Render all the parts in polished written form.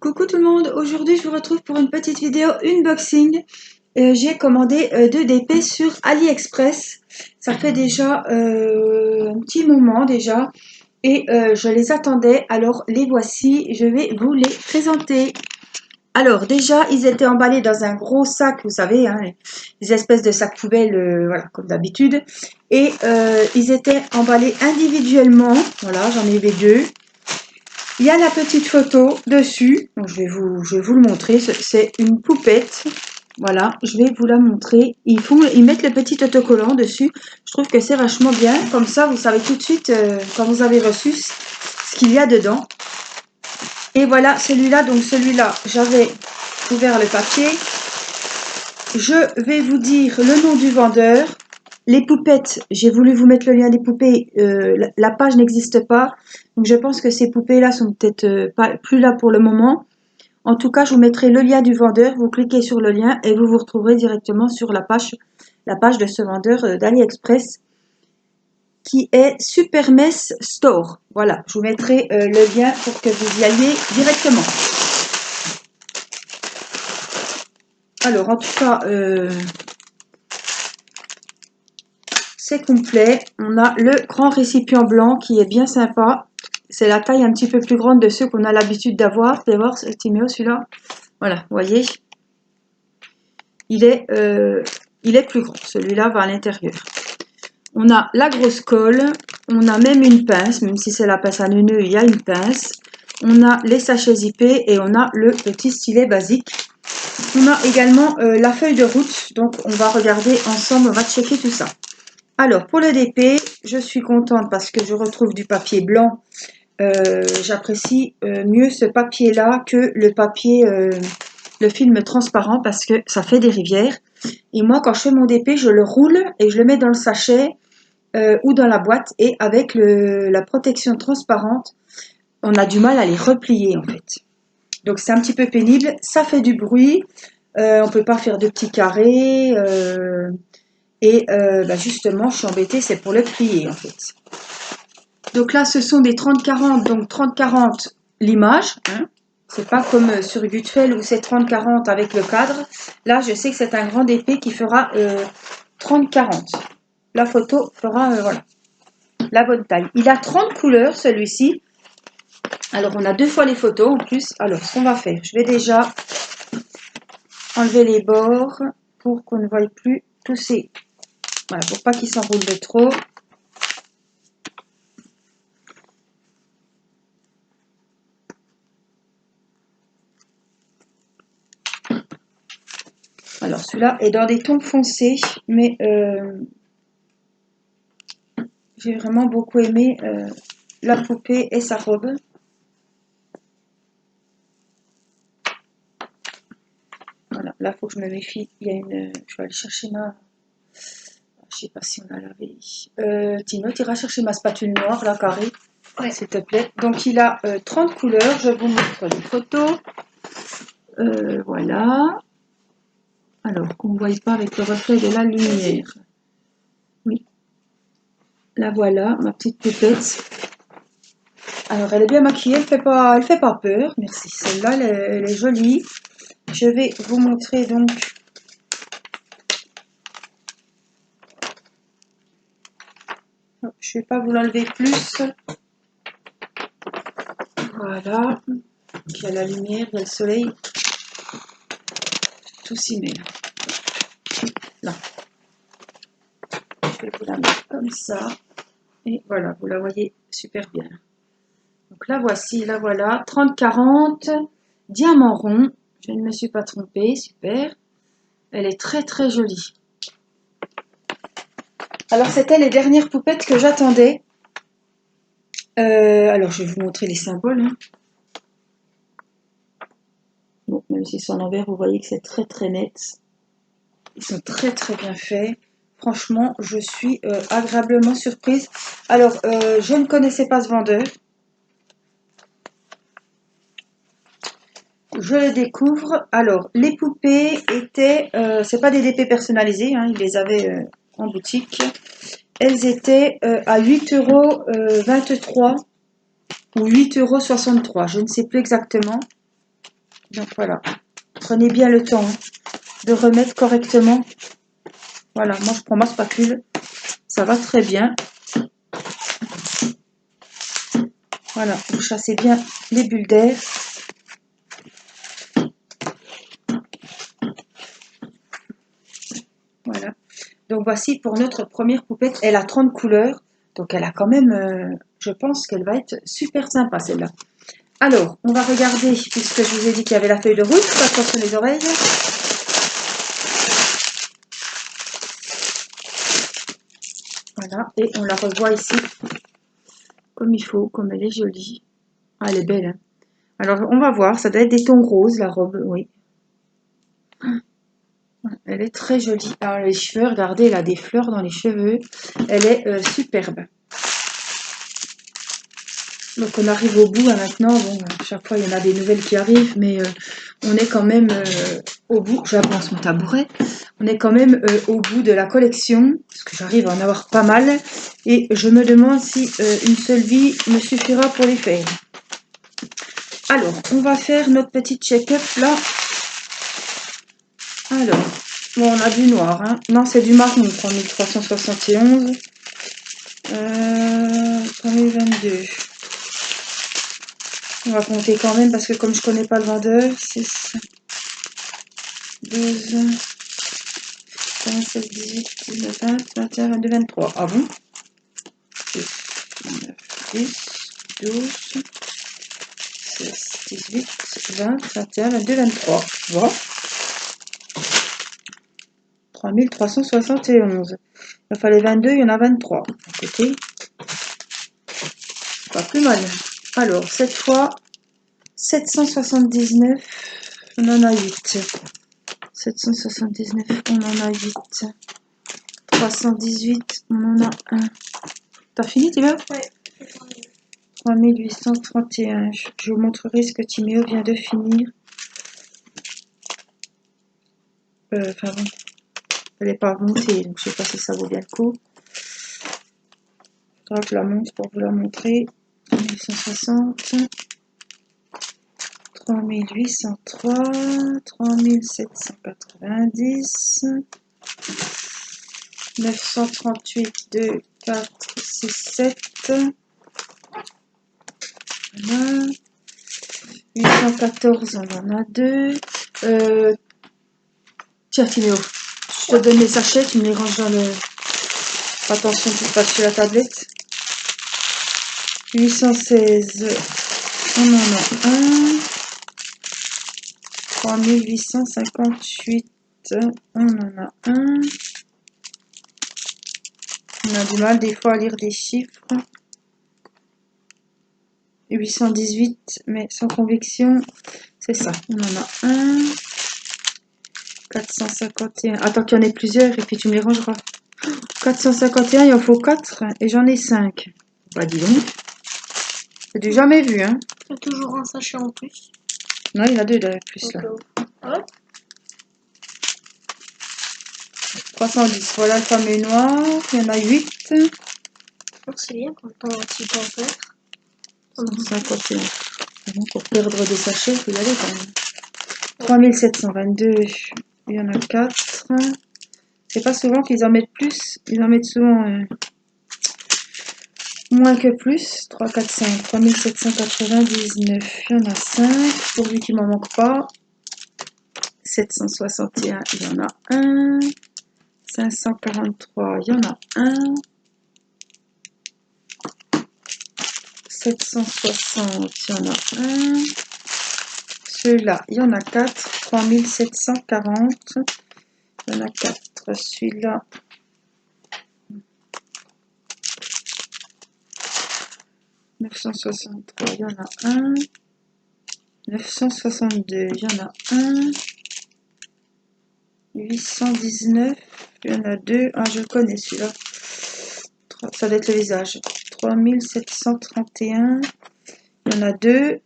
Coucou tout le monde, aujourd'hui je vous retrouve pour une petite vidéo unboxing. J'ai commandé 2 DP sur AliExpress. Ça fait déjà un petit moment déjà et je les attendais. Alors les voici, je vais vous les présenter. Alors déjà, ils étaient emballés dans un gros sac, vous savez, hein, les espèces de sacs poubelles, voilà, comme d'habitude. Et ils étaient emballés individuellement, voilà, j'en ai eu 2. Il y a la petite photo dessus, donc je vais vous le montrer, c'est une poupette, voilà, je vais vous la montrer. Ils mettent le petit autocollant dessus, je trouve que c'est vachement bien, comme ça vous savez tout de suite quand vous avez reçu ce qu'il y a dedans. Et voilà celui-là, donc celui-là j'avais ouvert le papier, je vais vous dire le nom du vendeur. Les poupettes, j'ai voulu vous mettre le lien des poupées, la page n'existe pas, donc je pense que ces poupées-là sont peut-être pas plus là pour le moment. En tout cas, je vous mettrai le lien du vendeur, vous cliquez sur le lien et vous vous retrouverez directement sur la page de ce vendeur d'AliExpress qui est Supermess Store. Voilà, je vous mettrai le lien pour que vous y alliez directement. Alors, en tout cas, c'est complet. On a le grand récipient blanc qui est bien sympa. C'est la taille un petit peu plus grande de ceux qu'on a l'habitude d'avoir. Vous pouvez voir, c'est Timéo celui-là. Voilà, vous voyez. Il est plus grand. Celui-là va à l'intérieur. On a la grosse colle. On a même une pince. Même si c'est la pince à neuneux, il y a une pince. On a les sachets zippés et on a le petit stylet basique. On a également la feuille de route. Donc, on va regarder ensemble. On va checker tout ça. Alors, pour le DP, je suis contente parce que je retrouve du papier blanc. J'apprécie mieux ce papier-là que le papier, le film transparent parce que ça fait des rivières. Et moi, quand je fais mon DP, je le roule et je le mets dans le sachet ou dans la boîte. Et avec la protection transparente, on a du mal à les replier en fait. Donc, c'est un petit peu pénible. Ça fait du bruit. On ne peut pas faire de petits carrés. Justement, je suis embêtée, c'est pour le plier en fait. Donc là, ce sont des 30-40, donc 30-40 l'image. Hein. C'est pas comme sur Gutfeld où c'est 30-40 avec le cadre. Là, je sais que c'est un grand DP qui fera 30-40. La photo fera voilà, la bonne taille. Il a 30 couleurs celui-ci. Alors, on a 2 fois les photos en plus. Alors, ce qu'on va faire, je vais déjà enlever les bords pour qu'on ne voie plus tous ces... Voilà, pour pas qu'ils s'enroulent de trop. Alors celui-là est dans des tons foncés, mais j'ai vraiment beaucoup aimé la poupée et sa robe. Voilà, là il faut que je me méfie. Il y a une. Je vais aller chercher ma. Je sais pas si on a lavé. Tino, tu iras chercher ma spatule noire, là, carrée. Ouais. S'il te plaît. Donc il a 30 couleurs. Je vous montre les photos. Voilà. Alors qu'on ne voit pas avec le reflet de la lumière. Oui. La voilà, ma petite poupette. Alors, elle est bien maquillée, elle fait pas peur. Merci. Celle-là, elle est jolie. Je vais vous montrer donc. Je ne vais pas vous l'enlever plus. Voilà. Il y a la lumière, il y a le soleil. Tout s'y met. Là. Je vais vous la mettre comme ça. Et voilà, vous la voyez super bien. Donc la voici, la voilà. 30-40, diamant rond. Je ne me suis pas trompée, super. Elle est très très jolie. Alors c'était les dernières poupettes que j'attendais. Alors je vais vous montrer les symboles. Hein. Bon, même si c'est en envers, vous voyez que c'est très très net. Ils sont très très bien faits. Franchement, je suis agréablement surprise. Alors, je ne connaissais pas ce vendeur. Je le découvre. Alors, les poupées étaient... c'est pas des DP personnalisés, hein, ils les avaient en boutique. Elles étaient à 8,23 € ou 8,63 €. Je ne sais plus exactement. Donc voilà, prenez bien le temps de remettre correctement. Voilà, moi je prends ma spatule, ça va très bien. Voilà, vous chassez bien les bulles d'air. Voilà, donc voici pour notre première poupette, elle a 30 couleurs, donc elle a quand même, je pense qu'elle va être super sympa celle-là. Alors, on va regarder, puisque je vous ai dit qu'il y avait la feuille de route, attention les oreilles. Voilà, et on la revoit ici, comme il faut, comme elle est jolie. Ah, elle est belle, hein. Alors, on va voir, ça doit être des tons roses, la robe, oui. Elle est très jolie. Alors, les cheveux, regardez, elle a des fleurs dans les cheveux. Elle est superbe. Donc, on arrive au bout, hein, maintenant. Bon, chaque fois, il y en a des nouvelles qui arrivent, mais on est quand même au bout. J'avance mon tabouret. On est quand même au bout de la collection, parce que j'arrive à en avoir pas mal. Et je me demande si une seule vie me suffira pour les faire. Alors, on va faire notre petit check-up là. Alors, bon, on a du noir, hein. Non, c'est du marron, 3371. 3022. On va compter quand même parce que comme je connais pas le vendeur, 6, 12, 15, 16, 18, 19, 20, 21, 22, 23. Ah bon? 10, 9, 10, 12, 16, 18, 20, 21, 22, 23. Bon. 3371. Il fallait 22, il y en a 23. À côté. Pas plus mal. Alors, cette fois, 779, on en a 8. 779, on en a 8. 318, on en a 1. T'as fini, Timéo? Ouais. 3831. Je vous montrerai ce que Timéo vient de finir. Enfin bon, elle n'est pas montée, donc je ne sais pas si ça vaut bien le coup. Il faudra que je la monte pour vous la montrer. 1860. 3803, 3790, 938, 2, 4, 6, 7, voilà. 814, on en a 2. Tiens, Timéo, je te donne les sachets, tu me les ranges dans le... Attention, tu passes sur la tablette. 816, on en a 1. 3858, on en a 1. On a du mal des fois à lire des chiffres. 818, mais sans conviction, c'est ça. On en a 1. 451. Attends qu'il y en ait plusieurs et puis tu me les rangeras. 451, il en faut 4 et j'en ai 5. Bah dis donc. C'est du jamais vu, hein. Il y a toujours un sachet en plus. Non, il y en a 2 de plus là. Ouais. 310. Voilà le fameux noir. Il y en a 8. C'est bien quand on a un petit peu en faire. 151. Pour perdre des sachets, il faut y aller quand même. 3722. Il y en a 4. C'est pas souvent qu'ils en mettent plus. Ils en mettent souvent moins que plus. 3, 4, 5. 3799. Il y en a 5. Pourvu qu'il m'en manque pas. 761. Il y en a 1. 543. Il y en a 1. 760. Il y en a 1. Celui-là, il y en a 4. 3740. Il y en a 4. Celui-là. 963, il y en a 1. 962, il y en a 1. 819, il y en a 2. Ah, je connais celui-là. Ça doit être le visage. 3731, il y en a 2.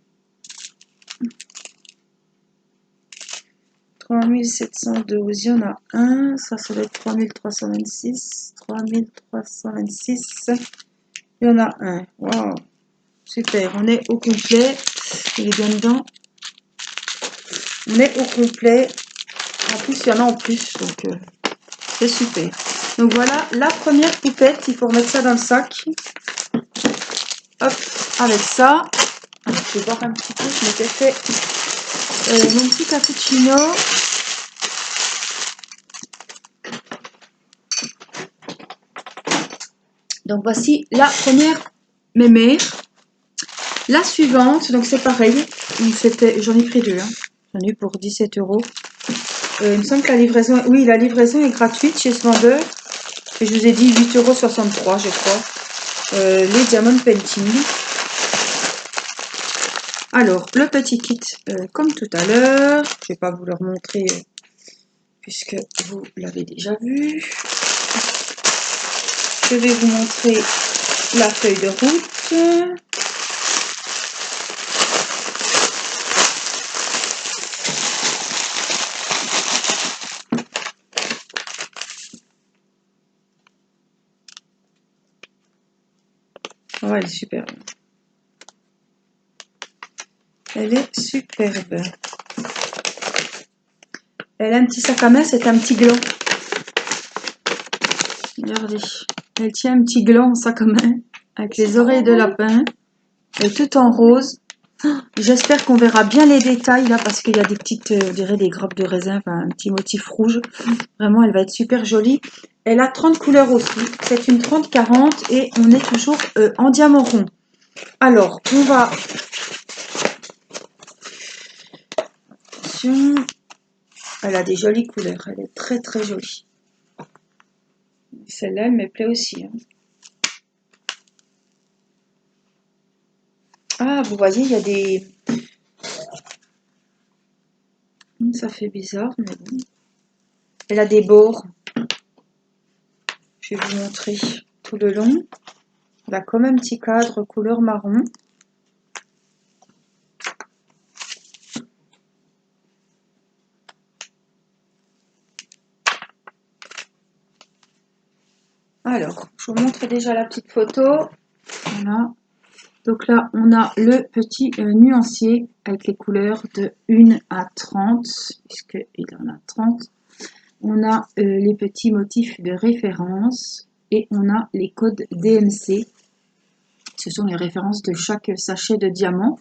3712, il y en a 1. Ça doit être 3326. 3326, il y en a 1. Wow, super, on est au complet. Il est bien dedans. On est au complet. En plus, il y en a en plus, donc c'est super. Donc voilà, la première poupette, il faut remettre ça dans le sac. Hop, avec ça. Je vais boire un petit peu, je m'étais fait mon petit cappuccino. Donc voici la première mémère. La suivante, donc c'est pareil. J'en ai pris deux. Hein. J'en ai eu pour 17 €. Il me semble que la livraison, oui, la livraison est gratuite chez ce vendeur. Et je vous ai dit 8,63 €, je crois. Les Diamond Painting. Alors, le petit kit, comme tout à l'heure. Je ne vais pas vous le remontrer puisque vous l'avez déjà vu. Je vais vous montrer la feuille de route. Oh, elle est superbe. Elle est superbe. Elle a un petit sac à main, c'est un petit gland. Regardez. Elle tient un petit gland en sac à main avec les oreilles de lapin. Et tout en rose. J'espère qu'on verra bien les détails là parce qu'il y a des petites, on dirait des grappes de raisin, enfin un petit motif rouge. Vraiment, elle va être super jolie. Elle a 30 couleurs aussi. C'est une 30-40 et on est toujours en diamant rond. Alors, on va... Attention. Elle a des jolies couleurs. Elle est très très jolie. Celle-là, elle me plaît aussi. Hein. Ah, vous voyez, il y a des... Ça fait bizarre, mais bon. Elle a des bords. Je vais vous montrer tout le long. Elle a comme un petit cadre couleur marron. Alors, je vous montre déjà la petite photo. Voilà. Donc là, on a le petit nuancier avec les couleurs de 1 à 30, puisqu'il en a 30. On a les petits motifs de référence et on a les codes DMC. Ce sont les références de chaque sachet de diamants.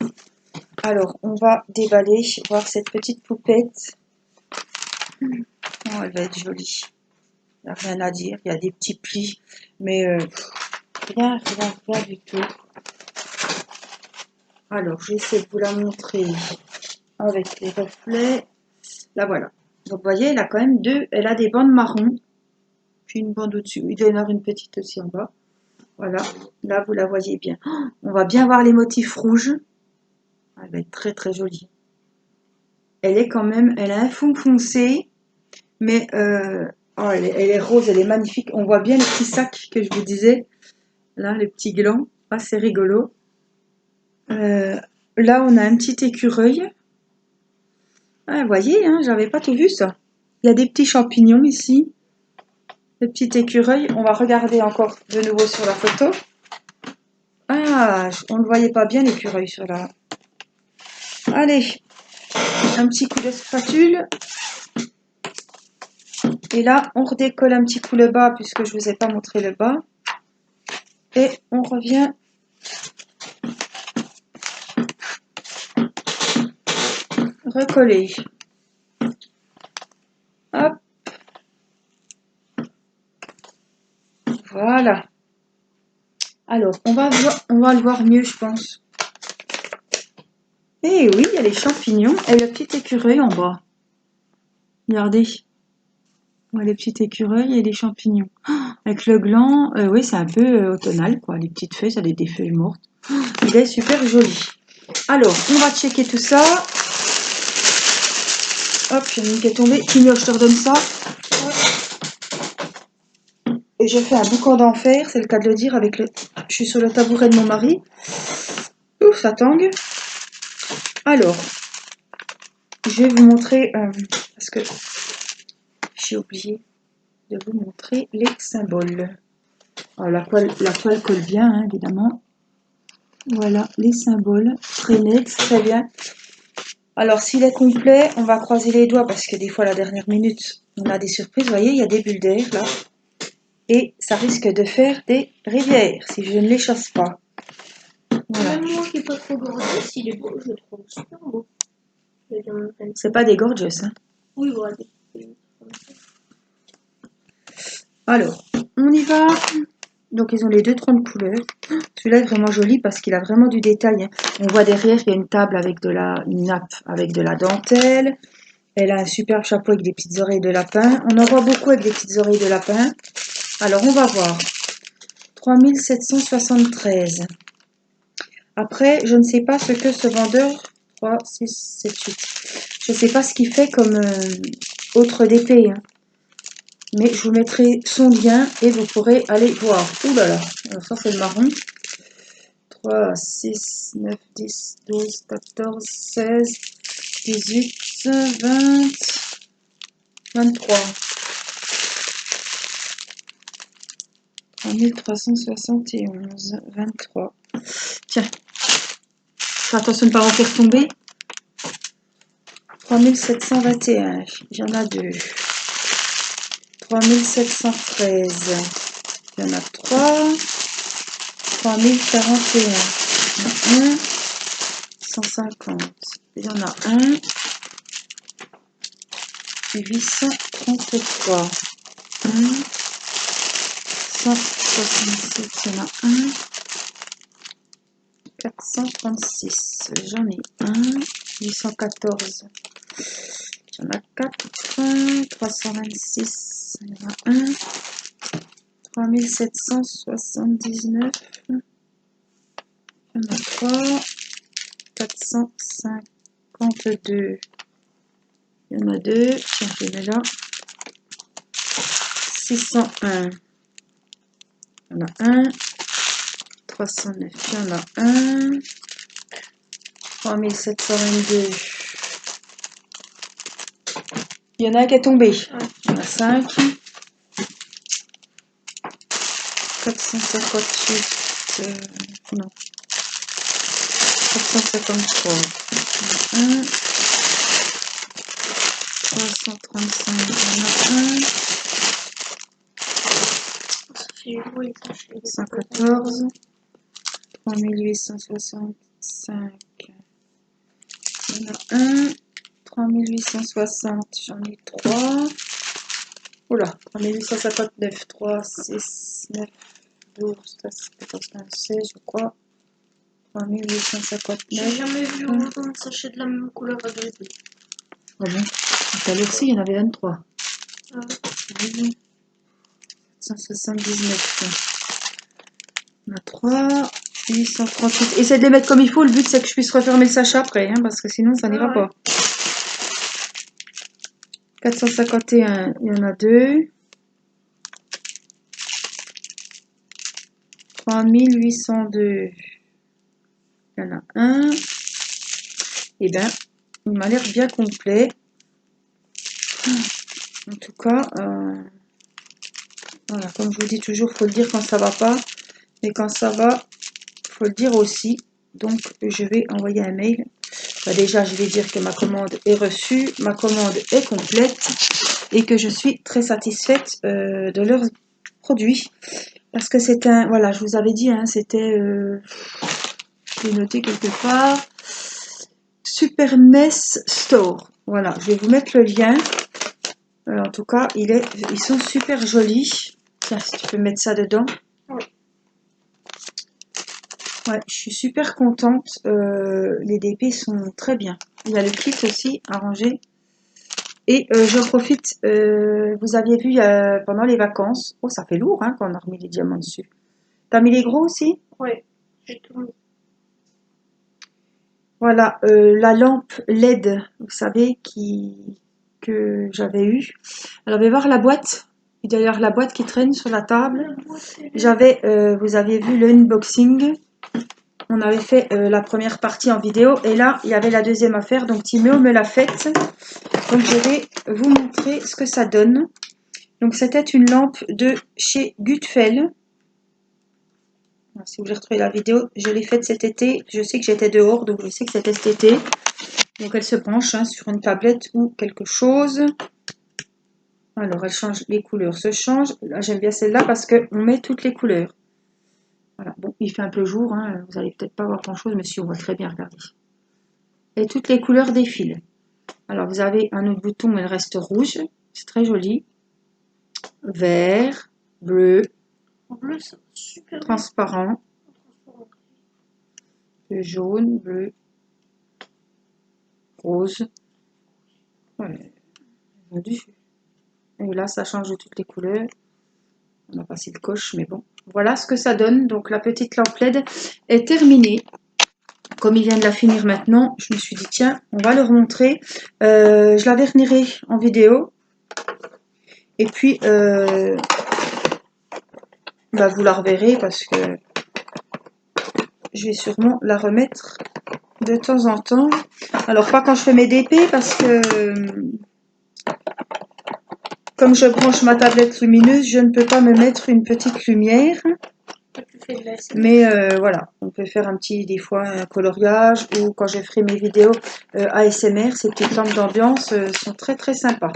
Alors, on va déballer, voir cette petite poupette. Oh, elle va être jolie. Il n'y a rien à dire. Il y a des petits plis, mais rien du tout. Alors, j'essaie de vous la montrer avec les reflets. Là, voilà. Donc, vous voyez, elle a quand même deux. Elle a des bandes marron. Puis une bande au-dessus. Il doit y en avoir une petite aussi en bas. Voilà. Là, vous la voyez bien. Oh, on va bien voir les motifs rouges. Elle va être très, très jolie. Elle est quand même... Elle a un fond foncé. Mais oh, elle est rose. Elle est magnifique. On voit bien les petits sacs que je vous disais. Là, les petits glands. Ah, c'est rigolo. Là, on a un petit écureuil. Ah, vous voyez, hein, j'avais pas tout vu ça. Il y a des petits champignons ici. Le petit écureuil. On va regarder encore de nouveau sur la photo. Ah, on ne voyait pas bien l'écureuil sur la... Allez, un petit coup de spatule. Et là, on redécolle un petit coup le bas puisque je ne vous ai pas montré le bas. Et on revient... recoller. Hop. Voilà. Alors, on va le voir mieux, je pense. Eh oui, il y a les champignons et le petit écureuil en bas. Regardez. Ouais, les petits écureuils et les champignons. Oh, avec le gland, oui, c'est un peu automnal, quoi. Les petites feuilles, ça a des feuilles mortes. Oh, il est super joli. Alors, on va checker tout ça. Hop, il y en a une qui est tombée. Kino, je te redonne ça. Et je fais un boucan d'enfer, c'est le cas de le dire, avec le... Je suis sur le tabouret de mon mari. Ouf, ça tangue. Alors, je vais vous montrer, parce que j'ai oublié de vous montrer les symboles. Alors, la toile colle bien, hein, évidemment. Voilà, les symboles. Très net, très bien. Alors, s'il est complet, on va croiser les doigts parce que des fois, à la dernière minute, on a des surprises. Vous voyez, il y a des bulles d'air là. Et ça risque de faire des rivières si je ne les chasse pas. Voilà. Même moi qui est pas trop gorgeous, il est beau, je le trouve super beau. Je vais dire mon avis. C'est pas des gorgeous, hein. Oui, voilà. Alors, on y va. Donc, ils ont les deux tons de couleurs. Celui-là est vraiment joli parce qu'il a vraiment du détail, hein. On voit derrière, il y a une table avec une nappe avec de la dentelle. Elle a un superbe chapeau avec des petites oreilles de lapin. On en voit beaucoup avec des petites oreilles de lapin. Alors, on va voir. 3773. Après, je ne sais pas ce que ce vendeur... 3, 6, 7, 8. Je ne sais pas ce qu'il fait comme autre DP, hein. Mais je vous mettrai son lien et vous pourrez aller voir. Ouh là là, alors ça c'est le marron. 3, 6, 9, 10, 12, 14, 16, 18, 20, 23. 3371, 23. Tiens, fais attention de ne pas en faire tomber. 3721, il y en a deux. 3713, il y en a 3. 3041, il y en a un. 150, il y en a un. 833, 167, il y en a un. 436, j'en ai un. 814, il y en a 4. 326, il y en a un. 3779, il y en a 3. 452, il y en a 2. Tiens, je les mets là. 601, il y en a un. 309, il y en a un. 3722, il y en a un qui est tombé. Il y en a 5. 458, non. 453, il y en a un. 335, il y en a un. 114, 3865, il y en a un. 3860, j'en ai 3. Oula, 3859, 3, 6, 9, 12, 13, 14, 15, 16, je crois. J'ai 3859. jamais vu autant de sachets de la même couleur agricole. Ah bon? Tout à l'heure, il y en avait 23. Ah ouais. 179. On a 3. 838. Essaye de les mettre comme il faut. Le but, c'est que je puisse refermer le sachet après, hein, parce que sinon, ça n'ira pas. 451, il y en a 2. 3802, il y en a un. Et bien, il m'a l'air bien complet. En tout cas, voilà, comme je vous dis toujours, il faut le dire quand ça va pas. Mais quand ça va, il faut le dire aussi. Donc, je vais envoyer un mail. Bah, déjà, je vais dire que ma commande est reçue, ma commande est complète et que je suis très satisfaite de leurs produits. Parce que c'est un, voilà, je vous avais dit, hein, c'était, je l'ai noté quelque part, Super Mess Store. Voilà, je vais vous mettre le lien. En tout cas, ils sont super jolis. Tiens, si tu peux mettre ça dedans. Ouais, je suis super contente. Les DP sont très bien. Il y a le kit aussi à ranger. Et j'en profite, vous aviez vu pendant les vacances. Oh, ça fait lourd hein, quand on a remis les diamants dessus. T'as mis les gros aussi? Oui, j'ai tout mis. Voilà, la lampe LED, vous savez, que j'avais eue. Alors, on va voir la boîte. Et d'ailleurs, la boîte qui traîne sur la table. Vous aviez vu le unboxing. On avait fait la première partie en vidéo. Et là, il y avait la deuxième à faire. Donc, Timéo me l'a faite. Donc, je vais vous montrer ce que ça donne. Donc, c'était une lampe de chez Gutfeld. Si vous voulez retrouver la vidéo, je l'ai faite cet été. Je sais que j'étais dehors, donc je sais que c'était cet été. Donc elle se branche hein, sur une tablette ou quelque chose. Alors elle change, les couleurs se changent. Là j'aime bien celle-là parce qu'on met toutes les couleurs. Voilà. Bon, il fait un peu jour, hein. Vous allez peut-être pas voir grand-chose, mais si on voit très bien, regardez. Et toutes les couleurs défilent. Alors vous avez un autre bouton, mais il reste rouge. C'est très joli. Vert, bleu, En bleu, c'est super bien. transparent, jaune, bleu, rose. Ouais. Et là, ça change de toutes les couleurs. On a passé le coche, mais bon. Voilà ce que ça donne. Donc la petite lampe LED est terminée. Comme il vient de la finir maintenant, je me suis dit, tiens, on va le remontrer. Je la vernirai en vidéo. Et puis, bah, vous la reverrez parce que je vais sûrement la remettre de temps en temps. Alors, pas quand je fais mes DP parce que, comme je branche ma tablette lumineuse, je ne peux pas me mettre une petite lumière. Mais voilà, on peut faire un petit, des fois, un coloriage ou quand je ferai mes vidéos ASMR, ces petites lampes d'ambiance sont très très sympas.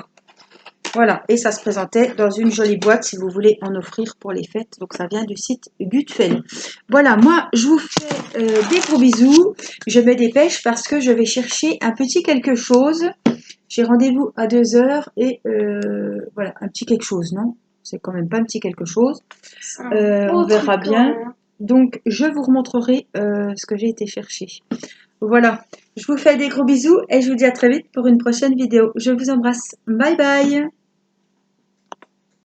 Voilà, et ça se présentait dans une jolie boîte si vous voulez en offrir pour les fêtes. Donc ça vient du site Gutfeld. Voilà, moi je vous fais des gros bisous. Je me dépêche parce que je vais chercher un petit quelque chose. J'ai rendez-vous à 2 heures et voilà, un petit quelque chose, non? C'est quand même pas un petit quelque chose. On verra bien. Donc je vous remontrerai ce que j'ai été chercher. Voilà, je vous fais des gros bisous et je vous dis à très vite pour une prochaine vidéo. Je vous embrasse. Bye bye!